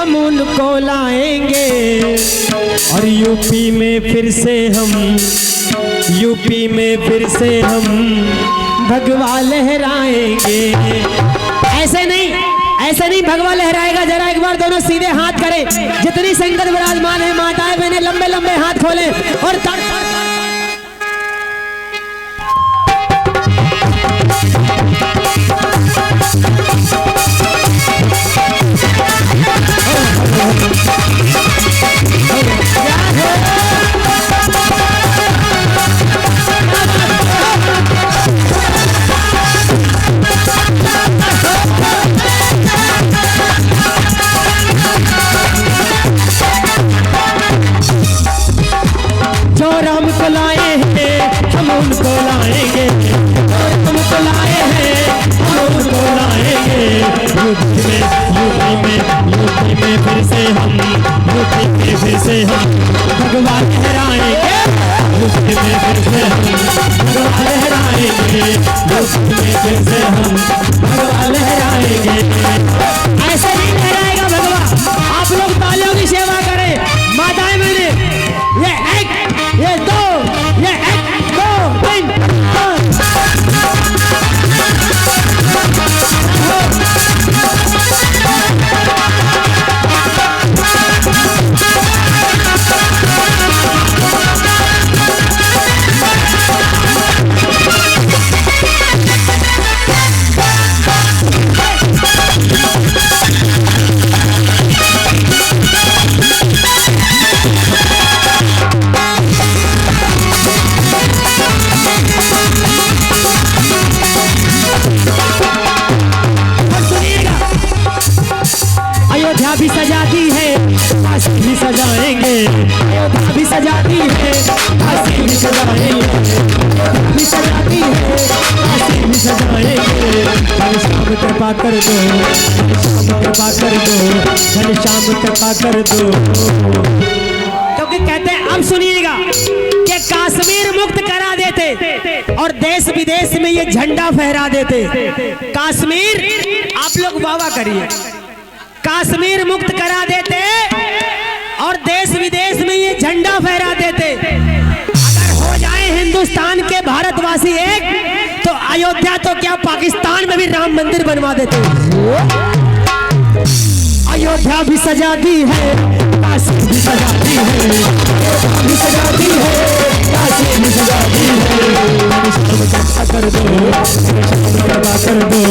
हम उनको लाएंगे और यूपी में फिर से हम भगवा लहराएंगे। ऐसे नहीं भगवा लहराएगा। जरा एक बार दोनों सीधे हाथ करें। जितनी संगत विराजमान है, माताएं बहनें लंबे लंबे हाथ खोलें और जो राम को लाए हैं हम उनको लाएंगे, और हमको लाए हैं हम उनको लाएंगे। यूपी में फिर से हम भगवा लहराएंगे। यूपी में फिर से हम भगवा लहराएंगे। यूपी में फिर से हम भगवा लहराएंगे। ऐसे नहीं लहराएगा भगवा। आप लोग तालियों की सेवा करें। माताएं मैंने ये एक, ये दो, ये एक, दो, तीन, अयोध्या भी सजाती है, काशी भी सजाएंगे। अयोध्या भी सजाती है, काशी भी सजाएंगे। भी सजाती है, काशी भी सजाएंगे। घनश्याम कृपा कर दो, घनश्याम कृपा कर दो, घनश्याम कृपा कर दो। क्योंकि कहते हैं, अब सुनिएगा कि कश्मीर मुक्त करा देते और देश विदेश में ये झंडा फहरा देते। कश्मीर, आप लोग वाह करिए, कश्मीर मुक्त करा देते और देश विदेश में ये झंडा फहरा देते। अगर हो जाए हिंदुस्तान के भारतवासी एक, तो अयोध्या तो क्या पाकिस्तान में भी राम मंदिर बनवा देते। अयोध्या भी सजाती है, काशी भी सजाती है। अयोध्या भी सजाती है, काशी भी सजाती है। कर दो, कर दो,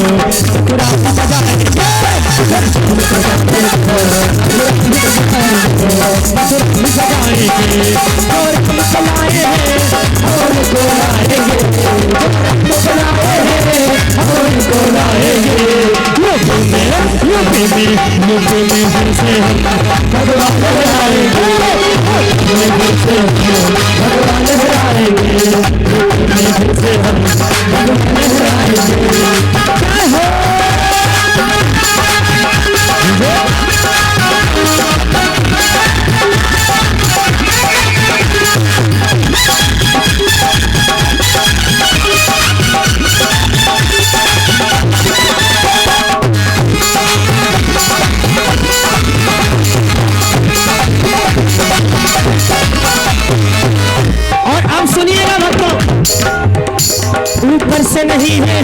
ऊपर से नहीं है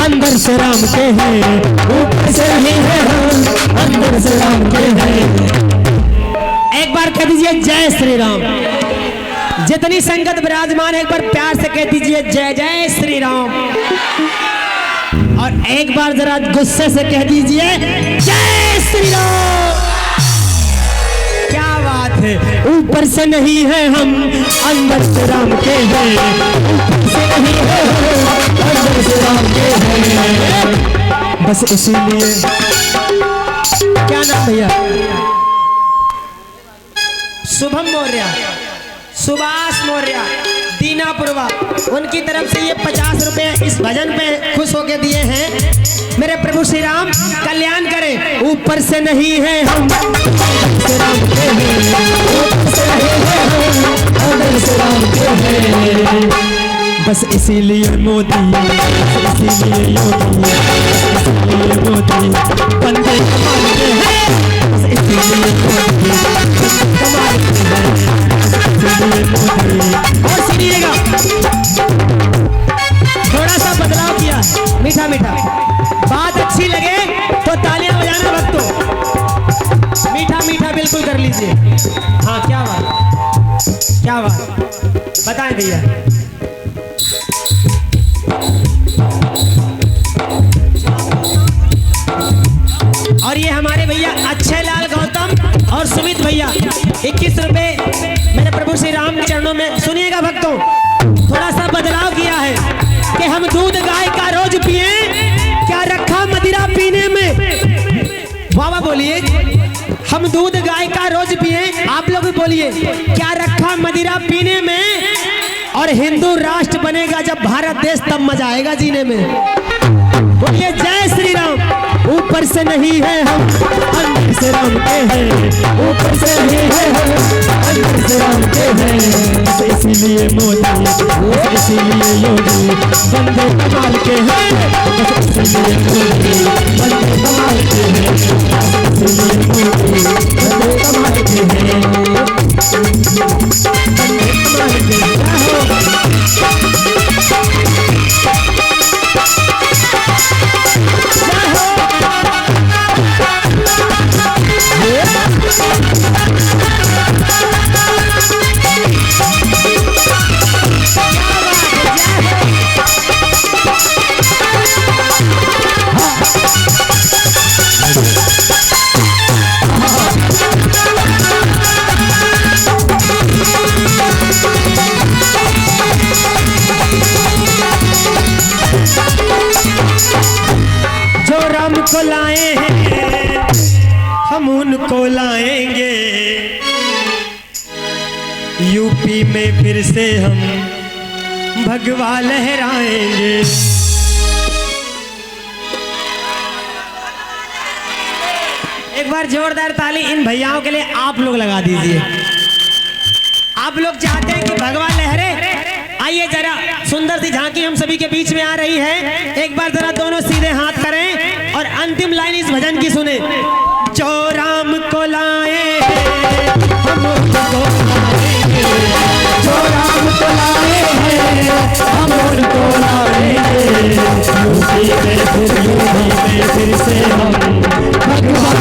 अंदर से राम के हैं। ऊपर से नहीं है अंदर से राम के हैं। एक बार कह दीजिए जय श्री राम। जितनी संगत विराजमान है, एक बार प्यार से कह दीजिए जय जय श्री राम। और एक बार जरा गुस्से से कह दीजिए जय श्री राम। क्या बात है। ऊपर से नहीं है हम, अंदर से राम के हैं। ऊपर से नहीं है अंदर से राम के हैं। बस इसीलिए, क्या नाम भैया? शुभम मौर्य, सुभाष मौर्य, दीनापुरवा, उनकी तरफ से ये 50 रुपए इस भजन पे खुश होके दिए हैं। मेरे प्रभु श्री राम कल्याण करें। ऊपर से नहीं है हम, से राम के हैं। ऊपर से नहीं है हम, अंदर से राम के हैं। बस इसीलिए मोदी, इसीलिए योगी, इसीलिए मोदी बंदे मानते हैं। बताएं भैया। और ये हमारे भैया अक्षय लाल गौतम और सुमित भैया 21 रुपए मेरे प्रभु श्री राम के चरणों में। सुनिएगा भक्तों, थोड़ा सा बदलाव किया है कि हम दूध गाय का रोज पिए, क्या रखा मदिरा पीने में। बाबा बोलिए, हम दूध गाय का रोज पिए, आप लोग भी बोलिए, क्या रखा मदिरा पीने में। और हिंदू राष्ट्र बनेगा जब भारत देश, तब मजा आएगा जीने में। बोलिए जय श्री राम। ऊपर से नहीं है हम, अंदर से राम के हैं। ऊपर से नहीं है हम, अंदर से राम के हैं। इसीलिए मोदी, इसीलिए योगी, बंदे कमाल के हैं। इसीलिए मोदी, बंदे कमाल के हैं। इसीलिए मोदी, बंदे कमाल के हैं। बंदे कमाल के हैं। को लाए हैं हम उनको लाएंगे, यूपी में फिर से हम भगवा लहराएंगे। एक बार जोरदार ताली इन भैयाओं के लिए आप लोग लगा दीजिए। आप लोग चाहते हैं कि भगवा लहरे। आइए जरा सुंदर सी झांकी हम सभी के बीच में आ रही है। एक बार जरा दोनों सीधे हाथ करें और अंतिम लाइन इस भजन की सुने। जो राम को लाए हम उनको लाएंगे, जो राम को लाए हैं हम उनको लाएंगे। यूपी में फिर से हम भगवा